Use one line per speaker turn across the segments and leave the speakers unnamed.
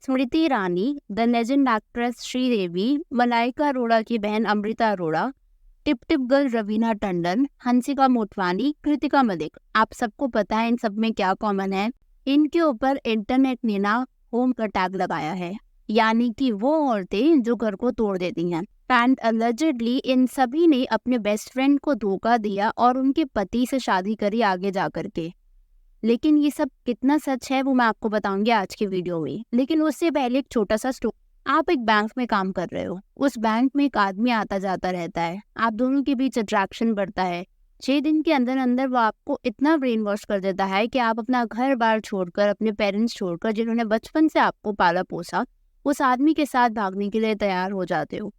Smriti Irani, the legend actress Sridevi, Malaika Arora की बहन Amrita Arora, tip tip girl Raveena Tandon, Hansika Motwani, Kritika Malik. आप सबको पता है इन सब में क्या कॉमन है। इनके ऊपर इंटरनेट ने ना होम का टैग लगाया है, यानी कि वो औरतें जो घर को तोड़ देती हैं। एंड अलेजिडली इन सभी ने अपने बेस्ट फ्रेंड को धोखा दिया और उनके पति से शादी करी आगे जा करके। लेकिन ये सब कितना सच है वो मैं आपको बताऊंगी आज की वीडियो में। लेकिन उससे पहले एक छोटा सा स्टोरी। आप एक बैंक में काम कर रहे हो, उस बैंक में एक आदमी आता जाता रहता है, आप दोनों के बीच अट्रैक्शन बढ़ता है। 6 दिन के अंदर अंदर वो आपको इतना ब्रेन वॉश कर देता है कि आप अपना घर बार छोड़कर, अपने पेरेंट्स छोड़कर, जिन्होंने बचपन से आपको पाला पोसा, उस आदमी के साथ भागने के लिए तैयार हो जाते हो।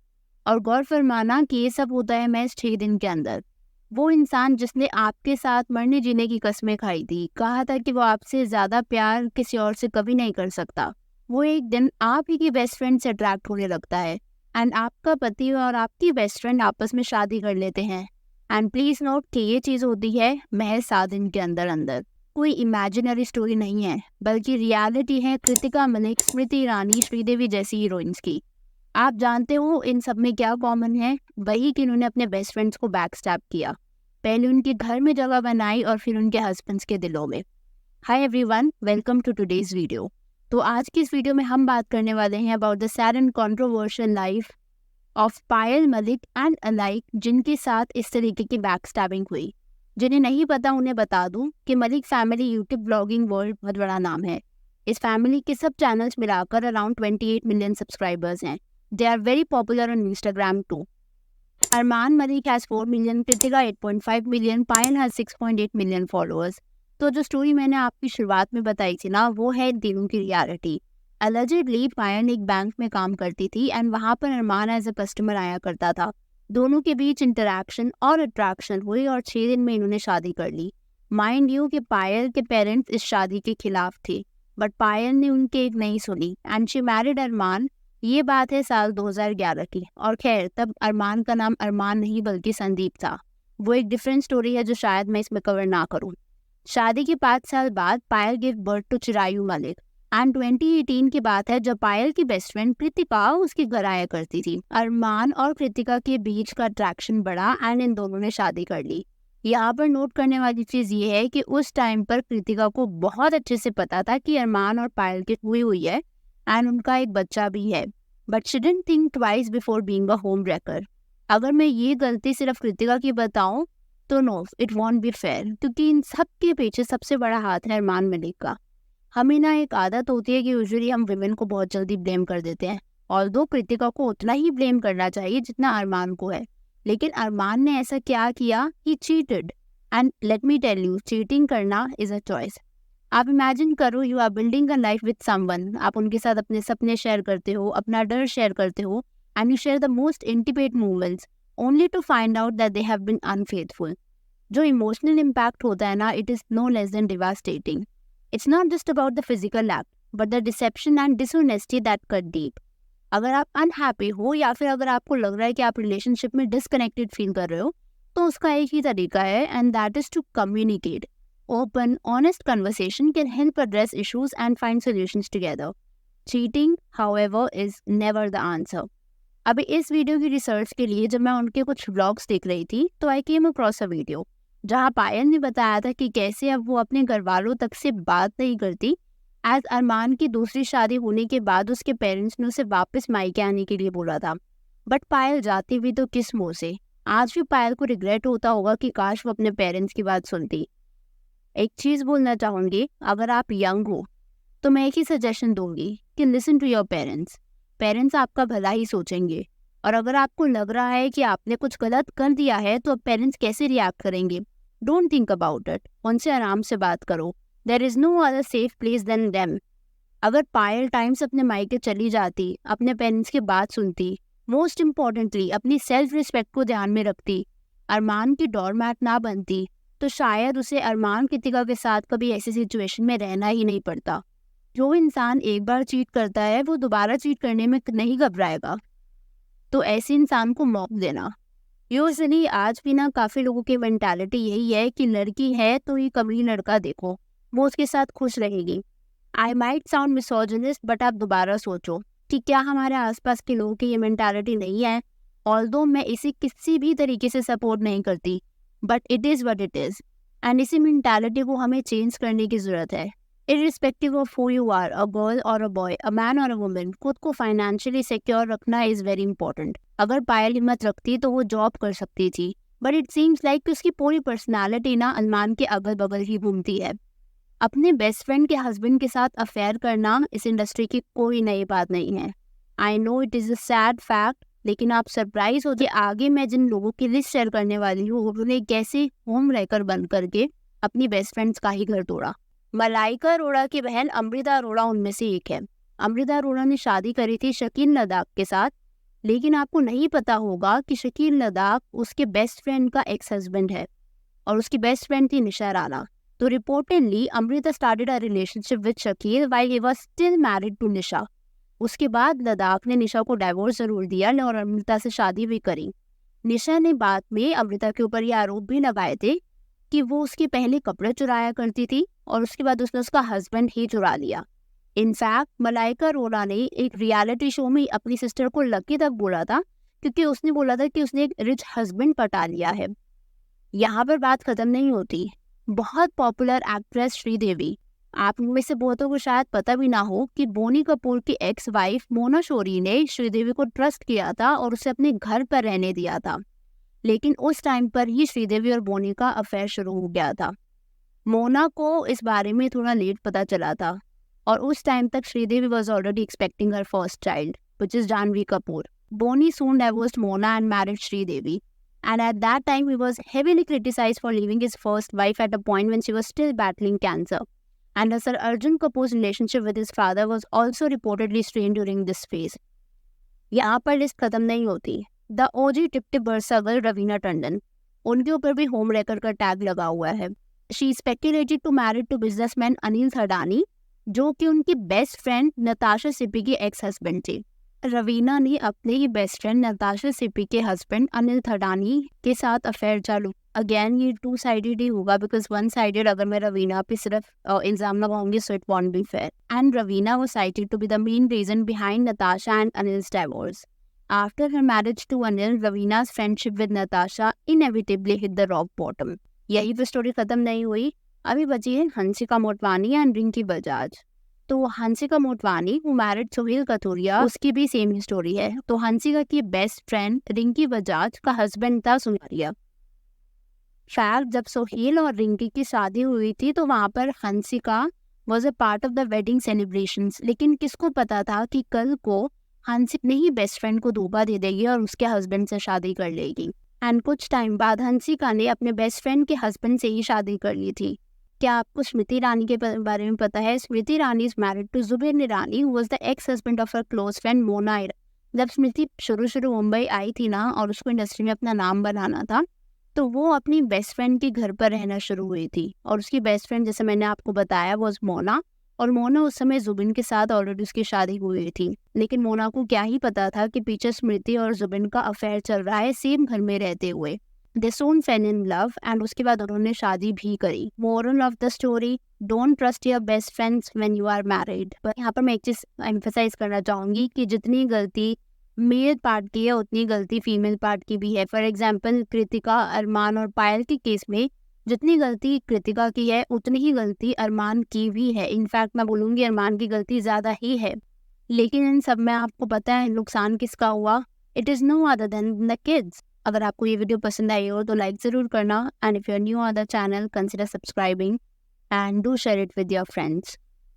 और गौर फरमाना कि ये सब होता है महज 6 दिन के अंदर। वो इंसान जिसने आपके साथ मरने जीने की कस्में खाई थी, कहा था कि वो आपसे ज्यादा प्यार किसी और से कभी नहीं कर सकता, वो एक दिन आप ही की बेस्ट फ्रेंड से अट्रैक्ट होने लगता है। एंड आपका पति और आपकी बेस्ट फ्रेंड आपस में शादी कर लेते हैं। एंड प्लीज नोट कि ये चीज होती है महज 7 दिन के अंदर अंदर। कोई इमेजिनरी स्टोरी नहीं है, बल्कि रियलिटी है कृतिका मलिक, स्मृति ईरानी, श्रीदेवी जैसी हीरोइंस की। आप जानते हो इन सब में क्या कॉमन है? वही कि उन्होंने अपने बेस्ट फ्रेंड्स को बैकस्टैब किया, पहले उनके घर में जगह बनाई और फिर उनके हस्बैंड्स के दिलों में। Hi everyone, welcome to today's video. तो आज की इस वीडियो में हम बात करने वाले हैं about the sad and controversial life of Payal Malik and alike, जिनके साथ इस तरीके की बैकस्टैबिंग हुई। जिन्हें नहीं पता उन्हें बता दूं कि Malik family YouTube blogging world बहुत बड़ा नाम है। इस फैमिली के सब चैनल्स मिलाकर अराउंड 28 मिलियन सब्सक्राइबर्स हैं। They are very popular on Instagram too. Arman Malik has 4 million, Kritika 8.5 million, Payal has 6.8 million followers. तो जो स्टोरी मैंने आपकी शुरुआत में बताई थी ना, वो है इन तीनों की रियलिटी। Allegedly पायल एक बैंक में काम करती थी एंड वहाँ पर अरमान एज अ कस्टमर आया करता था। दोनों के बीच इंटरैक्शन और अट्रैक्शन हुई और 6 दिन में इन्होंने शादी कर ली। माइंड यू कि पायल के पेरेंट्स इस शादी के खिलाफ थे, बट पायल ने उनके एक नहीं सुनी एंड शी मैरिड अरमान। ये बात है साल 2011 की। और खैर तब अरमान का नाम अरमान नहीं बल्कि संदीप था। वो एक डिफरेंट स्टोरी है जो शायद मैं इसमें कवर ना करूं। शादी के 5 साल बाद Payal give birth to Chirayu Malik and 2018 की बात है जब पायल की बेस्ट फ्रेंड कृतिका उसके घर आया करती थी। अरमान और कृतिका के बीच का अट्रैक्शन बढ़ा एंड इन दोनों ने शादी कर ली। यहाँ पर नोट करने वाली चीज ये है कि उस टाइम पर कृतिका को बहुत अच्छे से पता था कि अरमान और पायल की हुई है एंड उनका एक बच्चा भी है, but she didn't think twice before being a home breaker. अगर मैं ये गलती सिर्फ कृतिका की बताऊं तो no, it won't be fair, क्योंकि इन सब के पीछे सबसे बड़ा हाथ है अरमान मलिक का। हमें ना एक आदत होती है कि यूजुअली हम विमेन को बहुत जल्दी ब्लेम कर देते हैं, ऑल्दो कृतिका को उतना ही ब्लेम करना चाहिए जितना अरमान को है। लेकिन अरमान ने ऐसा क्या किया? He cheated. And let me tell you, cheating करना इज अ चॉइस। आप इमेजिन करो, you are building a life with someone. आप उनके साथ अपने सपने शेयर करते हो, अपना डर शेयर करते हो, and you share the most intimate moments only to find out that they have been unfaithful. जो इमोशनल इम्पैक्ट होता है ना, it is no less than devastating. It's not just about the physical act but the deception and dishonesty that cut deep. अगर आप unhappy हो या फिर अगर आपको लग रहा है कि आप रिलेशनशिप में डिसकनेक्टेड फील कर रहे हो, तो उसका एक ही तरीका है and that is to communicate. Open, honest conversation can help address issues and find solutions together. Cheating, however, is never the answer. अभी इस वीडियो की रिसर्च के लिए जब मैं उनके कुछ व्लॉग्स देख रही थी तो आई केम अक्रॉस अ वीडियो जहाँ पायल ने बताया था कि कैसे अब वो अपने घर वालों तक से बात नहीं करती, एज अरमान की दूसरी शादी होने के बाद उसके पेरेंट्स ने उसे वापस मायके आने के लिए बोला था। बट पायल जाती हुई तो किस मुँह से? आज भी पायल को रिग्रेट होता होगा कि काश वो अपने पेरेंट्स की बात सुनती। एक चीज़ बोलना चाहूँगी, अगर आप यंग हो तो मैं एक ही सजेशन दूंगी कि listen to your parents. Parents आपका भला ही सोचेंगे। और अगर आपको लग रहा है कि आपने कुछ गलत कर दिया है तो अब पेरेंट्स कैसे रिएक्ट करेंगे, डोंट थिंक अबाउट इट। उनसे आराम से बात करो। There is no other safe place than them. अगर पायल टाइम से अपने मायके चली जाती, अपने पेरेंट्स की बात सुनती, मोस्ट इम्पॉर्टेंटली अपनी सेल्फ रिस्पेक्ट को ध्यान में रखती, अरमान की डोरमैट ना बनती, तो शायद उसे अरमान कृतिका के साथ कभी ऐसी सिचुएशन में रहना ही नहीं पड़ता। जो इंसान एक बार चीट करता है वो दोबारा चीट करने में नहीं घबराएगा, तो ऐसे इंसान को मौका देना। यूजुअली आज भी ना काफ़ी लोगों की मेंटालिटी यही है कि लड़की है तो ये कभी लड़का देखो, वो उसके साथ खुश रहेगी। I might sound misogynist, but आप दोबारा सोचो कि क्या हमारे आसपास के लोगों की ये मेंटालिटी नहीं है? ऑल्दो मैं इसे किसी भी तरीके से सपोर्ट नहीं करती, but it is what it is. And इसी मेंटालिटी को हमें चेंज करने की ज़रूरत है। Irrespective of who you are, a girl और अ बॉय, अ मैन और अ वुमन, खुद को फाइनेंशियली सिक्योर रखना इज़ वेरी इंपॉर्टेंट। अगर पायल हिम्मत रखती तो वो जॉब कर सकती थी, बट इट सीम्स लाइक कि उसकी पूरी पर्सनालिटी ना अरमान के अगल बगल ही घूमती है। अपने बेस्ट फ्रेंड के हस्बैंड के साथ अफेयर करना इस इंडस्ट्री की कोई नई बात नहीं है। I know it is a sad fact, लेकिन आप सरप्राइज हो कि आगे मैं जिन लोगों की लिस्ट शेयर करने वाली हूँ उन्होंने कैसे होम रेकर बंद करके अपनी बेस्ट फ्रेंड्स का ही घर तोड़ा। मलाइका अरोड़ा की बहन अमृता अरोड़ा उनमें से एक है। अमृता अरोड़ा ने शादी करी थी शकील लद्दाख के साथ, लेकिन आपको नहीं पता होगा कि शकील लद्दाख उसके बेस्ट फ्रेंड का एक्स हस्बैंड है और उसकी बेस्ट फ्रेंड थी निशा राणा। तो reportedly Amrita started a relationship with Shakeel while he was still married to Nisha. उसके बाद लद्दाख ने निशा को डाइवोर्स जरूर दिया और अमृता से शादी भी करी। निशा ने बाद में अमृता के ऊपर ये आरोप भी लगाए थे कि वो उसके पहले कपड़े चुराया करती थी और उसके बाद उसने उसका हस्बैंड ही चुरा लिया। इनफैक्ट मलाइका अरोड़ा ने एक रियलिटी शो में अपनी सिस्टर को लकी तक बोला था, क्योंकि उसने बोला था कि उसने एक रिच हस्बैंड पटा लिया है। यहाँ पर बात खत्म नहीं होती। बहुत पॉपुलर एक्ट्रेस श्रीदेवी, आप में से बहुतों को शायद पता भी ना हो कि बोनी कपूर की एक्स वाइफ मोना शौरी ने श्रीदेवी को ट्रस्ट किया था और उसे अपने घर पर रहने दिया था। लेकिन उस टाइम पर ही श्रीदेवी और बोनी का अफेयर शुरू हो गया था। मोना को इस बारे में थोड़ा लेट पता चला था और उस टाइम तक Sridevi was already expecting her first child, which is Janhvi Kapoor. Boney soon divorced Mona and married Sridevi. And at that time, he was heavily criticized for leaving his first wife at a point when she was still battling cancer. And Sir Arjun Kapoor's relationship with his father was also reportedly strained during this phase. यहाँ पर list खत्म नहीं होती। The OG tip tip बरसा girl Raveena Tandon, उनके ऊपर भी home रेकर का टैग लगा हुआ है। She speculated to married to businessman Anil Thadani, जो कि उनकी बेस्ट फ्रेंड नताशा सिप्पी की एक्स हस्बैंड थे। रवीना ने अपने ही बेस्ट फ्रेंड नताशा सिप्पी के हस्बैंड अनिल थडानी के साथ अफेयर चालू। अगेन ये टू साइडेड ही होगा, बिकॉज वन साइडेड अगर मैं रवीना पे सिर्फ इल्जाम लगाऊंगी so it won't be fair. And Raveena was cited to be the main reason behind Natasha and Anil's divorce. After her marriage to Anil, Ravina's friendship with Natasha inevitably hit the rock bottom. यही पे story खत्म नहीं हुई, अभी बची है Hansika Motwani and Rinki Bajaj. तो हंसिका मोटवानी वो मैरिड सोहेल कथोरिया, उसकी भी सेम ही स्टोरी है। तो हंसिका की बेस्ट फ्रेंड रिंकी बजाज का हस्बैंड था सुनारिया। फैक्ट, जब सोहेल और रिंकी की शादी हुई थी तो वहाँ पर Hansika was a part of the wedding celebrations, लेकिन किसको पता था कि कल को हंसिका ने ही बेस्ट फ्रेंड को धोखा दे देगी और उसके हस्बैंड से शादी कर लेगी। एंड कुछ टाइम बाद हंसिका ने अपने बेस्ट फ्रेंड के हस्बैंड से ही शादी कर ली थी। क्या आपको स्मृति ईरानी के बारे में पता है? Smriti Irani is married to Zuber Irani, who was the ex husband of her close friend Mona Irani. जब स्मृति शुरू मुंबई आई थी ना और उसको इंडस्ट्री में अपना नाम बनाना था, तो वो अपनी बेस्ट फ्रेंड के घर पर रहना शुरू हुई थी और उसकी बेस्ट फ्रेंड, जैसे मैंने आपको बताया, वॉज मोना। और मोना उस समय जुबिन के साथ ऑलरेडी उसकी शादी हुई थी, लेकिन मोना को क्या ही पता था कि पीछे स्मृति और जुबिन का अफेयर चल रहा है सेम घर में रहते हुए। They soon fell in love and उसके बाद उन्होंने शादी भी करी। Moral of the story, don't trust your best friends when you are married. पर यहाँ पर मैं एक चीज़ एम्फेसाइज करना चाहूँगी कि जितनी गलती मेल पार्ट की है उतनी गलती फीमेल पार्ट की भी है। फॉर एग्जाम्पल कृतिका, अरमान और पायल के केस में जितनी गलती कृतिका की है उतनी ही गलती अरमान की भी है। इनफैक्ट मैं बोलूँगी अरमान की गलती ज़्यादा ही है। लेकिन इन सब में आपको पता है नुकसान किसका हुआ? It is no other than the kids. अगर आपको ये वीडियो पसंद आई हो तो लाइक ज़रूर करना, and if you are new on the channel consider subscribing and do share it with your friends.